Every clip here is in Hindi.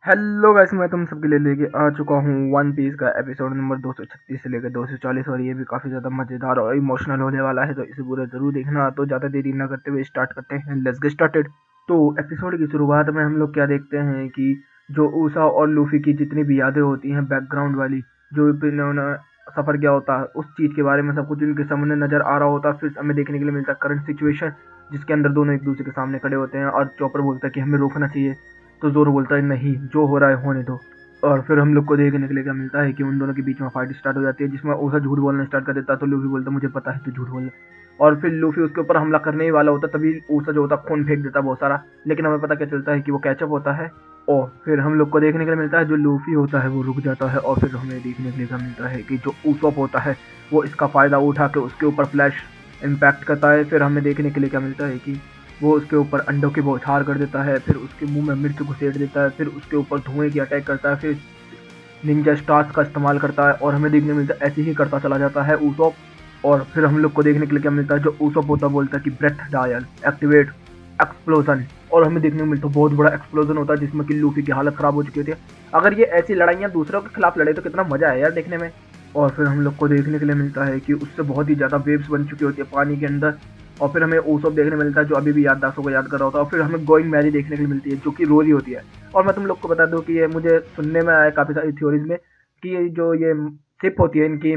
हेलो गाइस, मैं तुम सबके लिए लेके आ चुका हूँ वन पीस का एपिसोड नंबर 236 से लेकर 240 और ये भी काफ़ी ज़्यादा मज़ेदार और इमोशनल होने वाला है, तो इसे पूरा ज़रूर देखना। तो ज़्यादा देरी ना करते हुए स्टार्ट करते हैं, लेट्स गेट स्टार्टेड। तो एपिसोड की शुरुआत में हम लोग क्या देखते हैं कि जो ऊसा और लूफी की जितनी भी यादें होती हैं बैकग्राउंड वाली, जो भी इन्होंने सफ़र किया होता है उस चीज़ के बारे में सब कुछ इनके सामने नज़र आ रहा होता है। फिर हमें देखने के लिए मिलता है करंट सिचुएशन, जिसके अंदर दोनों एक दूसरे के सामने खड़े होते हैं और चॉपर बोलता है कि हमें रोकना चाहिए, तो जोरो बोलता है नहीं, जो हो रहा है होने दो। और फिर हम लोग को देखने के लिए क्या मिलता है कि उन दोनों के बीच में फाइट स्टार्ट हो जाती है, जिसमें ओसा झूठ बोलना स्टार्ट कर देता है। तो लूफी बोलता है मुझे पता है तू झूठ बोल रहा है। और फिर लूफी उसके ऊपर हमला करने ही वाला होता है, तभी ओसा जो होता है खून फेंक देता है बहुत सारा। लेकिन हमें पता क्या चलता है कि वो कैचअप होता है। और फिर हम लोग को देखने के लिए मिलता है जो लूफी होता है वो रुक जाता है, और फिर हमें देखने के लिए क्या मिलता है कि जो उसॉप होता है वो इसका फ़ायदा उठा के उसके ऊपर फ्लैश इम्पैक्ट करता है। फिर हमें देखने के लिए क्या मिलता है कि वो उसके ऊपर अंडों की बौछार कर देता है, फिर उसके मुंह में मिर्च घुसेड़ देता है, फिर उसके ऊपर धुएं की अटैक करता है, फिर निंजा स्टार्स का इस्तेमाल करता है। और हमें देखने को मिलता है ऐसे ही करता चला जाता है ऊसोप। और फिर हम लोग को देखने के लिए क्या मिलता है, जो ऊसोप होता है बोलता है कि ब्रेथ डायल एक्टिवेट एक्सप्लोजन। और हमें देखने को मिलता है बहुत बड़ा एक्सप्लोजन होता है, जिसमें कि लूफी की हालत खराब हो चुकी होती है। अगर ये ऐसी लड़ाइयाँ दूसरों के खिलाफ लड़े तो कितना मजा है यार देखने में। और फिर हम लोग को देखने के लिए मिलता है कि उससे बहुत ही ज़्यादा वेव्स बन चुकी होती है पानी के अंदर। और फिर हमें ऊसोप देखने मिलता है जो अभी भी याददाश्तों को याद कर रहा होता है। और फिर हमें गोइंग मैरी देखने के लिए मिलती है जो कि रोरी होती है। और मैं तुम लोग को बता दूं कि ये मुझे सुनने में आया काफ़ी सारी थ्योरीज में कि ये जो ये शिप होती है इनकी,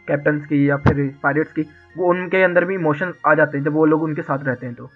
कैप्टन्स की या फिर पायलट्स की, वो उनके अंदर भी इमोशन आ जाते हैं जब वो लोग उनके साथ रहते हैं। तो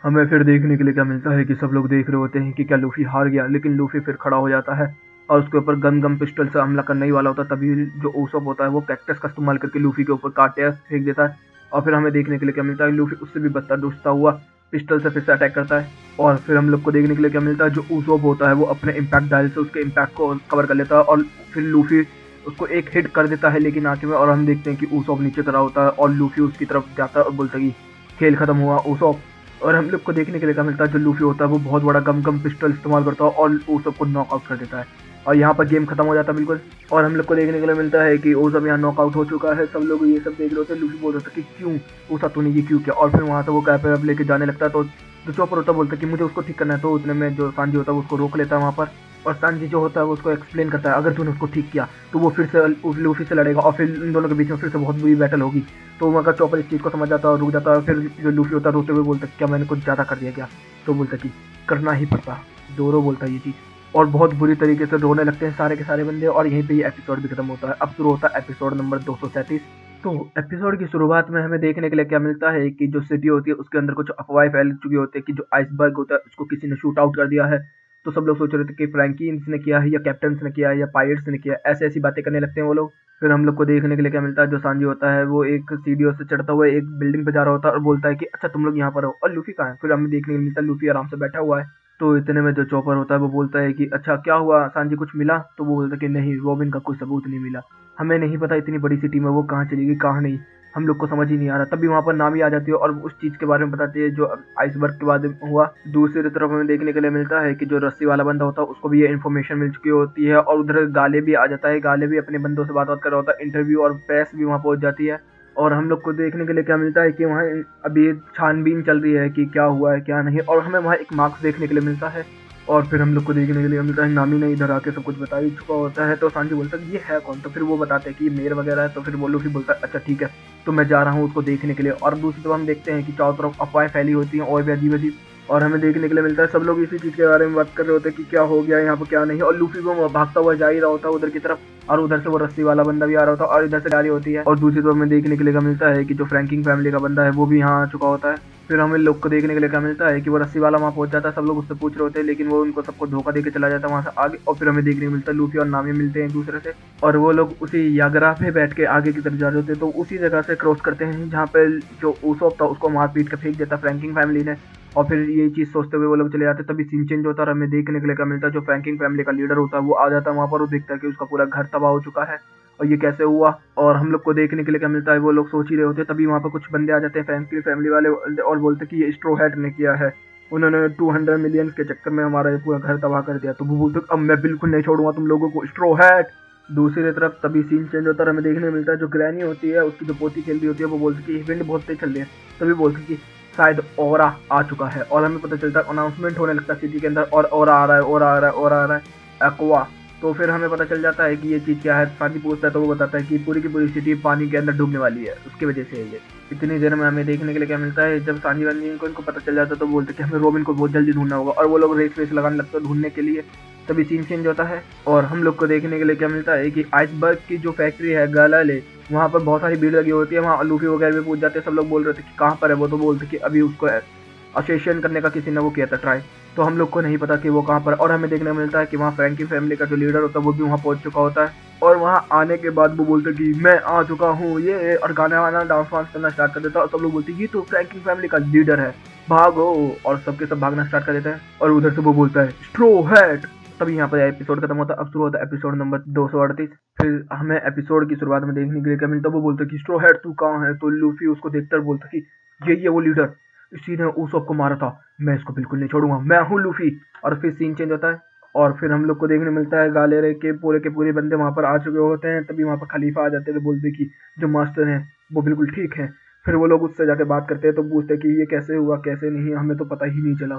हमें फिर देखने के लिए क्या मिलता है कि सब लोग देख रहे होते हैं कि क्या लूफी हार गया, लेकिन लूफी फिर खड़ा हो जाता है और उसके ऊपर गन गम पिस्टल से हमला करने ही वाला होता है। तभी जो ओसोप होता है वो कैक्टस का इस्तेमाल करके लूफी के ऊपर कांटे फेंक देता है। और फिर हमें देखने के लिए क्या मिलता है, लूफी उससे भी बदतर दूसता हुआ पिस्टल से फिर से अटैक करता है। और फिर हम लोग को देखने के लिए क्या मिलता है, जो ओसोप होता है वो अपने इम्पैक्ट डायल से उसके इम्पैक्ट को कवर कर लेता है और फिर लूफी उसको एक हिट कर देता है लेकिन आखिर में। और हम देखते हैं कि ओसोप नीचे खड़ा होता है और लूफी उसकी तरफ जाता है और बोलता है कि खेल खत्म हुआ ओसोप। और हम लोग को देखने के लिए क्या मिलता है, जो लूफी होता है वो बहुत बड़ा गम गम पिस्टल इस्तेमाल करता है और वो सबको नॉकआउट कर देता है। और यहाँ पर गेम खत्म हो जाता है बिल्कुल। और हम लोग को देखने के लिए मिलता है कि वो सब यहाँ नॉकआउट हो चुका है, सब लोग ये सब देख रहे होते हैं। लूफी बोल रहा था कि क्यों ऊसा तूने ये क्यों किया। और फिर वहाँ से वो कैप वैप लेके जाने लगता है, तो जो चॉपर होता है बोलता है कि मुझे उसको ठीक करना है। तो उतने में जो सांजी होता है उसको रोक लेता है वहाँ पर। और सांजी जो होता है वो उसको एक्सप्लेन करता है अगर तूने उसको ठीक किया तो वो फिर से उस लूफी से लड़ेगा और फिर इन दोनों के बीच में फिर से बहुत बुरी बैटल होगी। तो मगर चॉपर इस चीज़ को समझ जाता है और रुक जाता है। फिर जो लूफी होता है रोते हुए बोलता है क्या मैंने कुछ ज़्यादा कर दिया क्या। तो बोलता है कि करना ही पड़ता। जोरो बोलता है ये चीज़, और बहुत बुरी तरीके से रोने लगते हैं सारे के सारे बंदे। और यहीं पे ये एपिसोड भी खत्म होता है। अब शुरू होता है एपिसोड नंबर 237। तो एपिसोड की शुरुआत में हमें देखने के लिए क्या मिलता है कि जो सिटी होती है उसके अंदर कुछ अफवाहें फैल चुकी होती है कि जो आइसबर्ग होता है उसको किसी ने शूट आउट कर दिया है। तो सब लोग सोच रहे थे कि फ्रैंकीन्स ने किया है या कैप्टन्स ने किया है या पायलट्स ने किया है, ऐसी ऐसी बातें करने लगते हैं वो लोग। फिर हम लोग को देखने के लिए क्या मिलता है, जो सांजी होता है वो एक सीढ़ियों से चढ़ता हुआ एक बिल्डिंग पे जा रहा होता है और बोलता है कि अच्छा तुम लोग यहाँ पर हो, और लूफी कहाँ है। फिर हमें देखने को मिलता है लूफी आराम से बैठा हुआ है। तो इतने में जो चॉपर होता है वो बोलता है कि अच्छा क्या हुआ सांजी, कुछ मिला। तो वो बोलता है कि नहीं, रॉबिन का कोई सबूत नहीं मिला। हमें नहीं पता इतनी बड़ी सिटी में वो कहाँ चली गई कहाँ नहीं, हम लोग को समझ ही नहीं आ रहा। तभी वहाँ पर नामी आ जाती है और उस चीज़ के बारे में बताती है जो आइसबर्ग के बाद हुआ। दूसरी तरफ हमें देखने के लिए मिलता है कि जो रस्सी वाला बंदा होता है उसको भी ये इन्फॉर्मेशन मिल चुकी होती है और उधर गाले भी आ जाता है। गाले भी अपने बंदों से बात कर रहा होता है, इंटरव्यू और प्रेस भी वहाँ पहुँच जाती है। और हम लोग को देखने के लिए क्या मिलता है कि वहाँ अभी छानबीन चल रही है कि क्या हुआ है क्या नहीं, और हमें वहाँ एक मार्क्स देखने के लिए मिलता है। और फिर हम लोग को देखने के लिए मिलता है नामी ने इधर आके सब कुछ बता ही चुका होता है। तो सांजी बोलता है ये है कौन। तो फिर वो बताते हैं कि ये मेयर वगैरह है। तो फिर वो लूफी बोलता है अच्छा ठीक है, तो मैं जा रहा हूँ उसको देखने के लिए। और दूसरी तरफ हम देखते हैं कि चारों तरफ अफवाहें फैली होती हैं और भी अजीब अजीब। और हमें देखने के लिए मिलता है सब लोग इसी चीज़ के बारे में बात कर रहे होते हैं कि क्या हो गया यहाँ पर क्या नहीं। और लूफी वो भागता हुआ जा ही रहा होता है उधर की तरफ, और उधर से वो रस्सी वाला बंदा भी आ रहा होता है और इधर से गाड़ी होती है। और दूसरी तरफ हमें देखने के लिए मिलता है कि जो फ्रैंकिंग फैमिली का बंदा है वो भी यहाँ आ चुका होता है। फिर हमें लोग को देखने के लिए क्या मिलता है कि वो रस्सी वाला वहाँ पहुंच जाता है, सब लोग उससे पूछ रहे होते हैं लेकिन वो उनको सबको धोखा देके चला जाता है वहाँ से आगे। और फिर हमें देखने को मिलता है लूफी और नामी मिलते हैं एक दूसरे से, और वो लोग उसी यागरा पे बैठ के आगे की तरफ जा रहे होते हैं। तो उसी जगह से क्रॉस करते हैं जहाँ पे जो ऊसोप था उसको मार पीट के फेंक देता फ्रैंकिंग फैमिली ने। और फिर ये चीज़ सोचते हुए वो लोग चले जाते हैं। तभी सीन चेंज होता है और हमें देखने के लिए क्या मिलता है, जो फ्रैंकिंग फैमिली का लीडर होता है वो आ जाता है वहाँ पर। वो देखता है कि उसका पूरा घर तबाह हो चुका है और ये कैसे हुआ। और हम लोग को देखने के लिए क्या मिलता है, वो लोग सोच ही रहे होते हैं तभी वहाँ पर कुछ बंदे आ जाते हैं फ्रैंकलिन फैमिली वाले और बोलते हैं कि ये स्ट्रो हैट ने किया है, उन्होंने 200 मिलियन के चक्कर में हमारा ये पूरा घर तबाह कर दिया। तो वो बोलते अब मैं बिल्कुल नहीं छोड़ूंगा तुम लोगों को, स्ट्रो हैट। दूसरी तरफ तभी सीन चेंज होता है, हमें देखने को मिलता है जो ग्रैनी होती है उसकी जो पोती खेल रही होती है वो बोलती है कि विंड बहुत तेज चल रही है। तभी बोलती है कि शायद ओरा आ चुका है। और हमें पता चलता है अनाउंसमेंट होने लगता है सिटी के अंदर, और ओरा आ रहा है, ओरा आ रहा है, ओरा आ रहा है। एक्वा। तो फिर हमें पता चल जाता है कि ये चीज़ क्या है। सांजी पूछता है तो वो बताता है कि पूरी की पूरी सिटी पानी के अंदर डूबने वाली है, उसकी वजह से है ये। इतनी देर में हमें देखने के लिए क्या मिलता है, जब सांजी वांजी इनको पता चल जाता है तो बोलते हैं कि हमें रॉबिन को बहुत जल्दी ढूंढना होगा, और वो लोग रेस वेस लगाने लगते हैं ढूंढने के लिए। तभी सीन चेंज होता है और हम लोग को देखने के लिए क्या मिलता है कि आइसबर्ग की जो फैक्ट्री है गालाले, वहाँ पर बहुत सारी भीड़ लगी होती है। वहाँ लूफी वगैरह भी पूछ जाते हैं, सब लोग बोल रहे थे कि कहाँ पर है वो, तो बोलते कि अभी उसको असोसिएशन करने का किसी ने वो किया था ट्राई, तो हम लोग को नहीं पता कि वो कहाँ पर। और हमें देखने को मिलता है कि वहाँ फ्रैंकी फैमिली का जो लीडर होता है वो भी वहाँ पहुँच चुका होता है, और वहाँ आने के बाद वो बोलते कि मैं आ चुका हूँ ये, और गाना वाना डांस वांस करना स्टार्ट कर देता है। और सब लोग बोलते हैं ये तो फ्रैंकी फैमिली का लीडर है, भागो, और सबके सब भागना स्टार्ट कर देते हैं। और उधर से वो बोलता है स्ट्रो हैट। तभी यहाँ पर एपिसोड खत्म होता है। अब शुरू होता है एपिसोड नंबर 238। फिर हमें एपिसोड की शुरुआत में देखने के लिए क्या मिलता है, वो बोलता है कि स्ट्रो हैट तू कहाँ है, तो लूफी उसको देखता है बोलता है कि यही है वो लीडर, इसी ने उसको को मारा था, मैं इसको बिल्कुल नहीं छोड़ूंगा, मैं हूँ लूफी। और फिर सीन चेंज होता है और फिर हम लोग को देखने मिलता है गालेरे के पूरे बंदे वहाँ पर आ चुके होते हैं। तभी वहाँ पर खलीफा आ जाते हैं, तो बोलते कि जो मास्टर हैं वो बिल्कुल ठीक है। फिर वो लोग उससे जाके बात करते हैं तो पूछते हैं कि ये कैसे हुआ कैसे नहीं, हमें तो पता ही नहीं चला।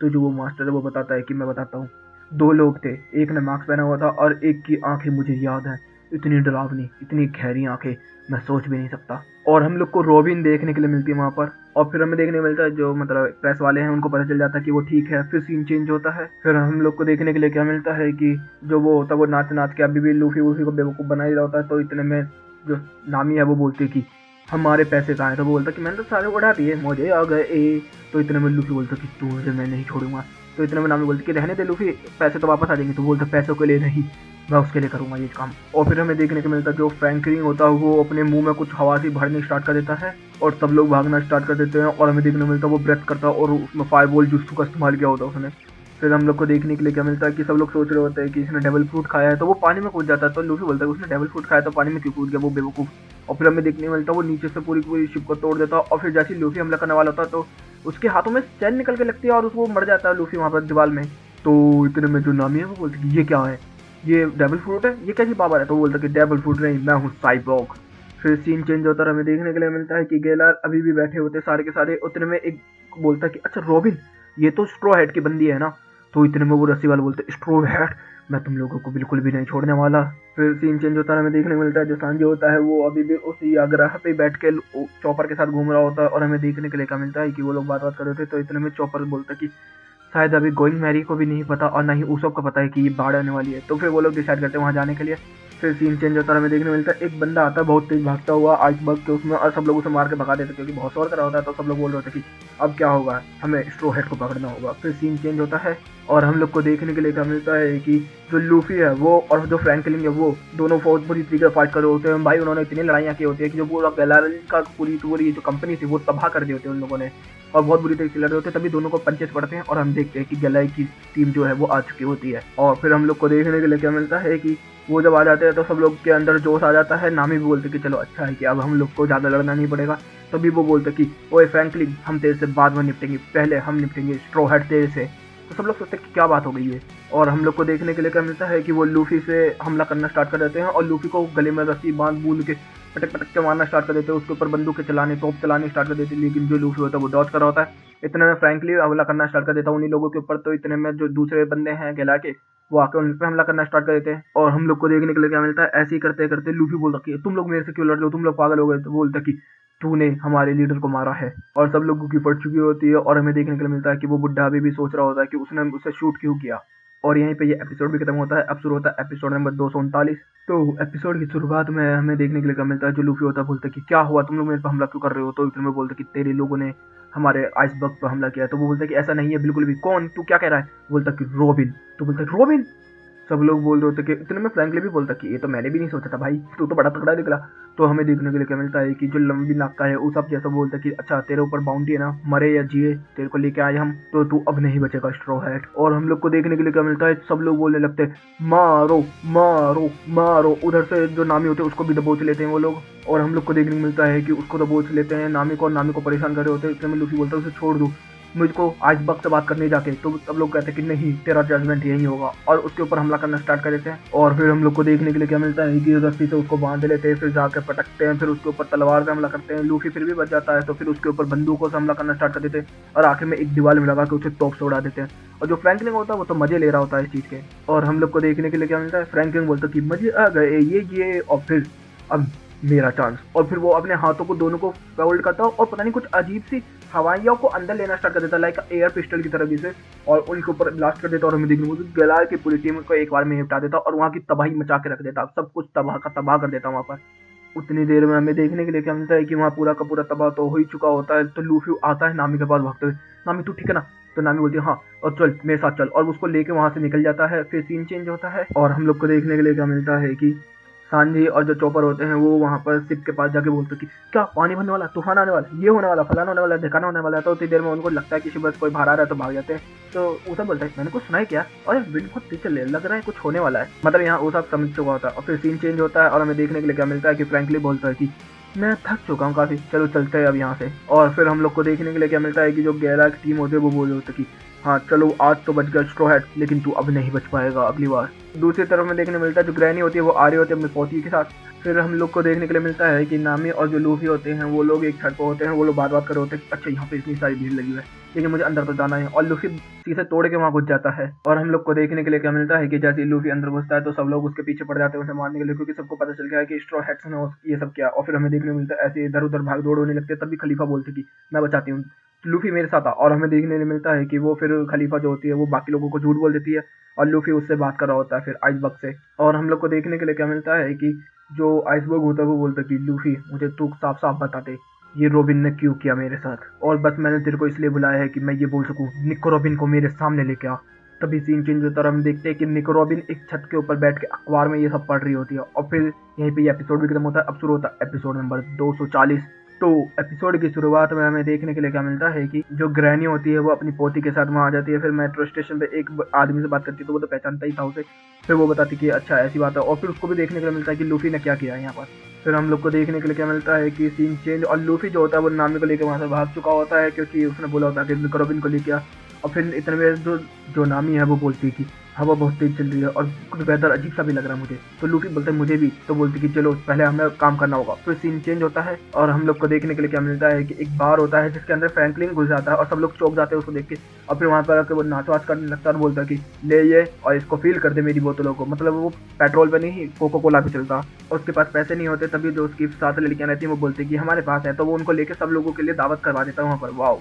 तो जो वो मास्टर है वो बताता है कि मैं बताता हूँ, दो लोग थे, एक ने मास्क पहना हुआ था और एक की आंखें मुझे याद है, इतनी डरावनी इतनी गहरी आंखें, मैं सोच भी नहीं सकता। और हम लोग को रॉबिन देखने के लिए मिलती है वहाँ पर, और फिर हमें देखने को मिलता है जो मतलब प्रेस वाले हैं उनको पता चल जाता है कि वो ठीक है। फिर सीन चेंज होता है। फिर हम लोग को देखने के लिए क्या मिलता है कि जो वो होता है वो नाच नाच के अभी भी लूफी वूफी को बेवकूफ़ बना ही रहा होता है। तो इतने में जो नामी है वो बोलती है कि हमारे पैसे कहाँ हैं, तो वो बोलता है कि मैंने तो सारे उड़ा दिए, मुझे आ गए। तो इतने में लूफी बोलता है कि तू मुझे मैं नहीं छोड़ूंगा। तो इतने में नामी बोलती कि रहने दे लूफी, पैसे तो वापस आ जाएंगे। तो बोलता पैसों के लिए नहीं, मैं उसके लिए करूंगा ये काम। और फिर हमें देखने को मिलता है जो फ्रैंकलिन होता है वो अपने मुंह में कुछ हवा सी भरनी स्टार्ट कर देता है और सब लोग भागना स्टार्ट कर देते हैं। और हमें देखने को मिलता है वो ब्रेथ करता है और उसमें फायरबॉल जुस्सू का इस्तेमाल किया होता है उसने। फिर हम लोग को देखने के लिए क्या मिलता है कि सब लोग सोच रहे होते हैं कि इसने डेविल फ्रूट खाया है, तो वो पानी में कूद जाता है। तो लूफी बोलता है उसने डेविल फ्रूट खाया तो पानी में क्यों कूद गया वो बेवकूफ़। और फिर हमें देखने को मिलता है वो नीचे से पूरी पूरी शिप को तोड़ देता है। और फिर जैसे ही लूफी हमला करने वाला होता है तो उसके हाथों में चैन निकल के लगती है और उसको मर जाता है लूफी वहाँ पर दीवार में। तो इतने में जो नामी है वो बोलते कि ये क्या है, ये डेविल फ्रूट है, ये कैसी पावर है। तो वो बोलता कि डेविल फ्रूट नहीं, मैं हूँ साइबॉर्ग। फिर सीन चेंज होता है, हमें देखने के लिए मिलता है कि गेलार अभी भी बैठे होते सारे के सारे। उतने में एक बोलता है कि अच्छा रॉबिन, ये तो स्ट्रॉ हेड की बंदी है ना। तो इतने में वो रस्सी वाला बोलते स्ट्रॉ हेड, मैं तुम लोगों को बिल्कुल भी नहीं छोड़ने वाला। फिर सीन चेंज होता है, हमें देखने को मिलता है जो सांजी होता है वो अभी भी उसी आग्रह पे बैठ के चॉपर के साथ घूम रहा होता है। और हमें देखने के लिए क्या मिलता है कि वो लोग बात कर रहे थे। तो इतने में चॉपर बोलता है कि शायद अभी गोइंग मैरी को भी नहीं पता और ना ही उसब को पता है कि ये बाढ़ आने वाली है। तो फिर वो लोग डिसाइड करते हैं वहाँ जाने के लिए। फिर सीन चेंज होता है, हमें देखने को मिलता है एक बंदा आता है बहुत तेज भागता हुआ आइसबर्ग के उसमें, और सब लोग उसे मार के भगा देते क्योंकि बहुत शोर करा होता है। तो सब लोग बोल रहे थे कि अब क्या होगा, हमें स्ट्रो हेड को पकड़ना होगा। फिर सीन चेंज होता है और हम लोग को देखने के लिए क्या मिलता है कि जो लूफी है वो और जो फ्रैंकलिन है वो दोनों बहुत बुरी तरीके से फाइट कर रहे होते हैं भाई। उन्होंने इतनी लड़ाइयाँ की होती है कि जो पूरा गैलारल का पूरी जो कंपनी थी वो तबाह कर दी होती है उन लोगों ने, और बहुत बुरी तरीके से लड़ रहे होते हैं। तभी दोनों को पंचेस पड़ते हैं और हम देखते हैं कि गलाई की टीम जो है वो आ चुकी होती है। और फिर हम लोग को देखने के लिए क्या मिलता है कि वो जब आ जाते हैं तो सब लोग के अंदर जोश आ जाता है। नामी भी बोलते कि चलो अच्छा है कि अब हम लोग को ज़्यादा लड़ना नहीं पड़ेगा। तभी वो बोलते कि ओए फ्रैंकलिन, हम तेरे से बाद में निपटेंगे, पहले हम निपटेंगे स्ट्रॉ हेड तेरे से। तो सब लोग सोचते हैं कि क्या बात हो गई है। और हम लोग को देखने के लिए क्या मिलता है कि वो लूफी से हमला करना स्टार्ट कर देते हैं और लूफी को गले में रस्सी बांध बूंद के पटक पटक के मारना स्टार्ट कर देते हैं, उसके ऊपर बंदूकें चलाने तोप चलाने स्टार्ट कर देते हैं। लेकिन जो लूफी होता है वो डॉज कर रहा होता है। इतने में फ्रैंकली हमला करना स्टार्ट कर देता है उन्हीं लोगों के ऊपर। तो इतने में जो दूसरे बंदे हैं गला के, वो आकर उन पर हमला करना स्टार्ट कर देते हैं। और हम लोग को देखने के लिए क्या मिलता है, ऐसे ही करते करते लूफी बोलता कि तुम लोग मेरे से क्यों लड़ रहे हो, तुम लोग पागल हो गए। तो बोलता कि तूने हमारे लीडर को मारा है। और सब लोगों की पड़ चुकी होती है और हमें देखने के लिए मिलता है कि वो बुढ़ा अभी भी सोच रहा होता है कि उसने उसे शूट क्यों किया। और यहीं पे ये एपिसोड भी खत्म होता है। अब शुरू होता है एपिसोड नंबर 239। तो एपिसोड की शुरुआत में हमें देखने के लिए क्या मिलता है, जो लूफी होता है बोलता है कि क्या हुआ, तुम लोग मेरे पर हमला क्यों कर रहे हो। तो इतने में बोलते कि तेरे लोगों ने हमारे आइसबर्ग पर हमला किया। तो वो बोलता है कि ऐसा नहीं है बिल्कुल भी। कौन, तू क्या कह रहा है। बोलता कि रॉबिन। तो बोलता है रॉबिन। सब लोग बोल रहे होते कि इतने में फ्रैंकली भी बोलता कि ये तो मैंने भी नहीं सोचा था भाई, तू तो बड़ा तगड़ा निकला। तो हमें देखने के लिए क्या मिलता है कि जो लंबी नाक का है वो सब जैसा बोलता है कि अच्छा तेरे ऊपर बाउंटी है ना, मरे या जिए तेरे को लेके आए हम, तो तू अब नहीं बचेगा स्ट्रॉ हैट। और हम लोग को देखने के लिए क्या मिलता है, सब लोग बोलने लगते हैं मारो मारो मारो। उधर से जो नामी होते हैं उसको भी दबोच लेते हैं वो लोग। और हम लोग को देखने को मिलता है कि उसको दबोच लेते हैं नामी को, और नामी को परेशान कर रहे होते हैं। इतने में लूफी बोलता है उसे छोड़ दो, मुझको आइसबर्ग से बात करनी जाके, तो सब लोग कहते हैं कि नहीं तेरा जजमेंट यही होगा, और उसके ऊपर हमला करना स्टार्ट कर देते हैं। और फिर हम लोग को देखने के लिए क्या मिलता है कि रस्सी से उसको बांध लेते हैं, फिर जाकर पटकते हैं, फिर उसके ऊपर तलवार से हमला करते हैं। लूफी फिर भी बच जाता है, तो फिर उसके ऊपर बंदूकों से हमला करना स्टार्ट कर देते हैं, और आखिर में एक दीवार में लगा के उसे तोप से उड़ा देते हैं। और जो फ्रैंकलिन होता है वो तो मजे ले रहा होता है इस चीज़ के। और हम लोग को देखने के लिए क्या मिलता है, फ्रैंकलिन बोलता है कि मजे आ गए ये, और फिर अब मेरा चांस। और फिर वो अपने हाथों को दोनों को फोल्ड करता है और पता नहीं कुछ अजीब सी हवाइयों को अंदर लेना स्टार्ट कर देता है, लाइक एयर पिस्टल की तरह जैसे, और उनके ऊपर ब्लास्ट कर देता है। और हमें देखने को गलार की पूरी टीम को एक बार में निपटा देता और वहाँ की तबाही मचा के रख देता, सब कुछ तबाह का तबाह कर देता वहाँ पर। उतनी देर में हमें देखने के लिए क्या मिलता है कि वहाँ पूरा का पूरा तबाह तो हो ही चुका होता है। तो लूफी आता है नामी के पास भागते हुए, नामी तू ठीक है ना? तो नामी बोलती है हाँ, और चल मेरे साथ चल, और उसको लेके वहाँ से निकल जाता है। फिर सीन चेंज होता है और हम लोग को देखने के लिए क्या मिलता है कि सांजी और जो चॉपर होते हैं वो वहाँ पर शिप के पास जाके बोलते हैं कि क्या पानी भरने वाला, तूफान आने वाला, ये होने वाला, फलाना होने वाला, ढकाना होने वाला है। तो उतनी देर में उनको लगता है कि बस कोई बाहर आ रहा है, तो भाग जाते हैं। तो ऊसब बोलता है मैंने कुछ सुना है क्या, और विंड बहुत तेज चल रही है, लग रहा है कुछ होने वाला है। मतलब यहाँ ऊसब समझ चुका होता है। और फिर सीन चेंज होता है और हमें देखने के लिए क्या मिलता है कि फ्रैंकलिन बोलता है कि मैं थक चुका हूँ काफ़ी, चलो चलते हैं अब यहाँ से। और फिर हम लोग को देखने के लिए क्या मिलता है कि जो गैरा की टीम होती है वो बोल रहे होते कि हाँ चलो आज तो बच गया स्ट्रॉ हैट, लेकिन तू अब नहीं बच पाएगा अगली बार। दूसरी तरफ में देखने मिलता है जो ग्रैनी होती है वो आ रही होती है अपनी पोती के साथ। फिर हम लोग को देखने के लिए मिलता है कि नामी और जो लूफी होते हैं वो लोग एक छत पर होते हैं, वो लोग बात कर रहे होते हैं अच्छा यहाँ पे इतनी सारी भीड़ लगी हुई है, लेकिन मुझे अंदर तो जाना है। और लूफी शीशे तोड़ के वहाँ घुस जाता है। और हम लोग को देखने के लिए क्या मिलता है कि जैसे ही लूफी अंदर घुसता है तो सब लोग उसके पीछे पड़ जाते हैं उसे मारने के लिए, क्योंकि सबको पता चल गया है कि स्ट्रॉ हैट्स ने ये सब किया। और फिर हमें देखने को मिलता है ऐसे इधर उधर भाग दौड़ होने लगते हैं, तभी खलीफा बोलते कि मैं बचाती हूँ, लूफी मेरे साथ आ। और हमें देखने को मिलता है कि वो फिर खलीफा जो होती है वो बाकी लोगों को झूठ बोल देती है, और लूफी उससे बात कर रहा होता है फिर आइसबर्ग से। और हम लोग को देखने के लिए क्या मिलता है कि जो आइसबर्ग होता है वो बोलता है कि लूफी मुझे तू साफ साफ बता दे ये रॉबिन ने क्यों किया मेरे साथ, और बस मैंने तेरे को इसलिए बुलाया है कि मैं ये बोल सकूं निको रॉबिन को मेरे सामने लेके आ। तभी सीन चेंज होता है और हम देखते हैं कि निको रॉबिन एक छत के ऊपर बैठ के अखबार में ये सब पढ़ रही होती है। और फिर यहीं पे ये एपिसोड भी खत्म होता है। अब शुरू होता है एपिसोड नंबर 240। तो एपिसोड की शुरुआत में हमें देखने के लिए क्या मिलता है कि जो ग्रैनी होती है वो अपनी पोती के साथ वहाँ आ जाती है। फिर मेट्रो स्टेशन पे एक आदमी से बात करती है, तो वो तो पहचानता ही था उसे। फिर वो बताती कि अच्छा ऐसी बात है, और फिर उसको भी देखने के लिए मिलता है कि लूफी ने क्या किया है यहाँ पर। फिर हम लोग को देखने के लिए क्या मिलता है कि सीन चेंज, और लूफी जो होता है वो नामी को लेकर वहाँ से भाग चुका होता है, क्योंकि उसने बोला होता है कि निको रॉबिन को लेके आ। और फिर इतने में जो नामी है वो बोलती है कि हवा बहुत तेज चल रही है और कुछ वेदर अजीब सा भी लग रहा है मुझे। तो लूफी बोलते हैं मुझे भी। तो बोलती कि चलो पहले हमें काम करना होगा। फिर सीन चेंज होता है और हम लोग को देखने के लिए क्या मिलता है कि एक बार होता है जिसके अंदर फ्रैंकलिन घुस जाता है, और सब लोग चौंक जाते हैं उसको देख के। और फिर वहाँ पर आकर वो नाच वाच करने लगता है और बोलता है कि ले ये और इसको फील कर दे मेरी बोतलों को। मतलब वो पेट्रोल पे नहीं कोको कोला पे चलता, और उसके पास पैसे नहीं होते, तभी जो उसकी साथ लड़कियां रहती हैं वो बोलती कि हमारे पास है, तो वो उनको लेके सब लोगों के लिए दावत करवा देता है वहाँ पर। वाओ।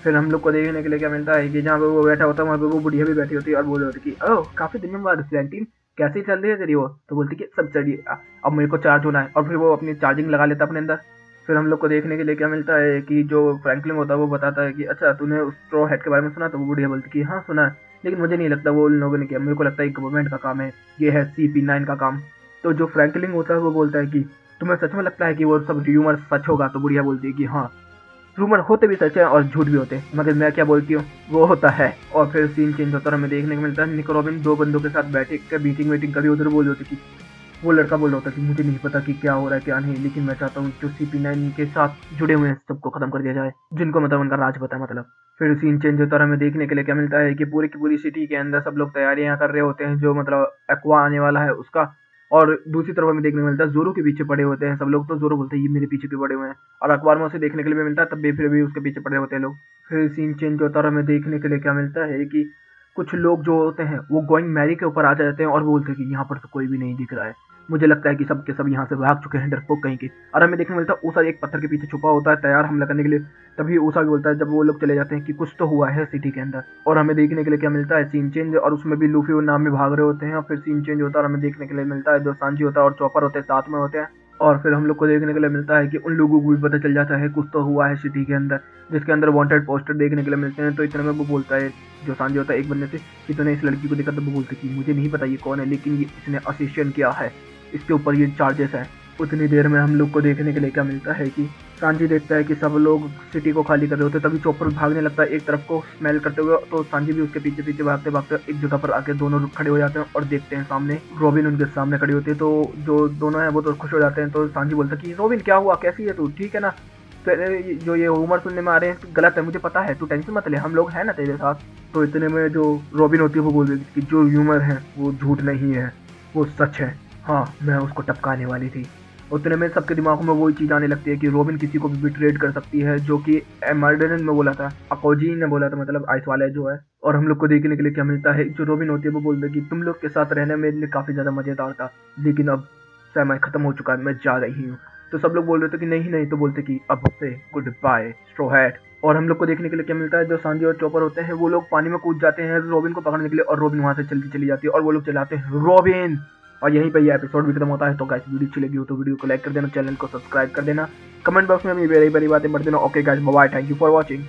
फिर हम लोग को देखने के लिए क्या मिलता है कि जहाँ पे वो बैठा होता है वहाँ पे वो बुढ़िया भी बैठी होती है और बोल रही होती कि ओह काफी दिनों बाद फ्रैंकलिन कैसी चल रही है तेरी वो। तो बोलती कि सब चलिए अब मेरे को चार्ज होना है, और फिर वो अपनी चार्जिंग लगा लेता अपने अंदर। फिर हम लोग को देखने के लिए क्या मिलता है कि जो फ्रैंकलिन होता है वो बताता है कि अच्छा तूने उस स्ट्रॉ हैट के बारे में सुना। तो वो बुढ़िया बोलती कि हाँ सुना है, लेकिन मुझे नहीं लगता वो उन लोगों ने किया, मेरे को लगता है गवर्नमेंट का काम है, ये है CP9 का काम। तो जो फ्रैंकलिन होता है वो बोलता है कि तुम्हें सच में लगता है कि वो सब र्यूमर सच होगा। तो बुढ़िया बोलती है कि हाँ रूमर होते भी सच है और झूठ भी होते हैं, मगर मैं क्या बोलती हूँ वो होता है। और फिर सीन चेंज होता है, हमें देखने को मिलता है निको रॉबिन दो बंदों के साथ बैठे कर मीटिंग कभी उधर बोल रही होती कि वो लड़का बोल रहा होता कि मुझे नहीं पता कि क्या हो रहा है क्या नहीं, लेकिन मैं चाहता हूँ जो CP9 के साथ जुड़े हुए हैं सबको खत्म कर दिया जाए, जिनको मतलब उनका राज पता है मतलब। फिर सीन चेंज होता है, हमें देखने के लिए क्या मिलता है कि पूरी की पूरी सिटी के अंदर सब लोग तैयारियां कर रहे होते हैं जो मतलब एक्वा आने वाला है उसका। और दूसरी तरफ हमें देखने को मिलता है जोरो के पीछे पड़े होते हैं सब लोग। तो जोरो बोलते हैं ये मेरे पीछे क्यों पड़े हुए हैं, और अखबार में उसे देखने के लिए भी मिलता है, तब भी फिर भी उसके पीछे पड़े होते हैं लोग। फिर सीन चेंज होता है और हमें देखने के लिए क्या मिलता है कि कुछ लोग जो होते हैं वो गोइंग मैरी के ऊपर आ जाते हैं और बोलते हैं कि यहाँ पर तो कोई भी नहीं दिख रहा है, मुझे लगता है कि सब के सब यहाँ से भाग चुके हैं डरपोक कहीं के। और हमें देखने को मिलता है ऊसा एक पत्थर के पीछे छुपा होता है तैयार हमला करने के लिए। तभी ऊसा भी बोलता है जब वो लोग चले जाते हैं कि कुछ तो हुआ है सिटी के अंदर। और हमें देखने के लिए क्या मिलता है सीन चेंज, और उसमें भी लूफी और नाम में भाग रहे होते हैं। और फिर सीन चेंज होता है और हमें देखने के लिए मिलता है जो सांजी होता है और चॉपर होते हैं साथ में होते हैं। और फिर हम लोग को देखने के लिए मिलता है कि उन लोगों को भी पता चल जाता है कुछ तो हुआ है सिटी के अंदर, जिसके अंदर वांटेड पोस्टर देखने के लिए मिलते हैं। तो इतने में वो बोलता है जो सांजी होता है एक बंदे से कि तूने इस लड़की को देखा। तो वो बोलते कि मुझे नहीं पता ये कौन है, लेकिन ये इसने असिस्टेंट किया है, इसके ऊपर ये चार्जेस हैं। उतनी देर में हम लोग को देखने के लिए क्या मिलता है कि सांजी देखता है कि सब लोग सिटी को खाली कर रहे होते हैं, तभी चॉपर भागने लगता है एक तरफ को स्मेल करते हुए। तो सांजी भी उसके पीछे पीछे भागते भागते एक जगह पर आके दोनों खड़े हो जाते हैं और देखते हैं सामने रॉबिन उनके सामने खड़ी होती है। तो जो दोनों हैं वो तो खुश हो जाते हैं। तो सांजी बोलता है कि रॉबिन क्या हुआ, कैसी है तू, ठीक है ना? तेरे जो ये रूमर सुनने में आ रहे हैं गलत है, मुझे पता है, तू टेंशन मत ले, हम लोग हैं ना तेरे साथ। तो इतने में जो रॉबिन होती है वो बोल देती कि जो र्यूमर है वो झूठ नहीं है, वो सच है। हाँ, मैं उसको टपकाने वाली थी। उतने में सबके दिमागों में वही चीज़ आने लगती है कि रॉबिन किसी को भी बिट्रेड कर सकती है, जो कि मर्डरन में बोला था, अकोजी ने बोला था, मतलब आइस वाले जो है। और हम लोग को देखने के लिए क्या मिलता है, जो रॉबिन होती है वो बोलती है कि तुम लोग के साथ रहना मेरे लिए काफ़ी ज़्यादा मज़ेदार था, लेकिन अब समय खत्म हो चुका है, मैं जा रही हूँ। तो सब लोग बोल रहे थे कि नहीं नहीं, तो बोलते कि अब से गुड बाय स्ट्रॉ हैट। और हम लोग को देखने के लिए क्या मिलता है, जो सांजी और चॉपर होते हैं वो लोग पानी में कूद जाते हैं रॉबिन को पकड़ने के लिए, और रॉबिन वहां से चलती चली जाती है और वो लोग चलाते हैं रॉबिन। और यहीं पे ये एपिसोड भी खत्म होता है। तो गाइस, वीडियो अच्छी लगी हो तो वीडियो को लाइक कर देना, चैनल को सब्सक्राइब कर देना, कमेंट बॉक्स में अपनी बड़ी बड़ी बातें मत देना। Okay guys, bye, thank you for watching.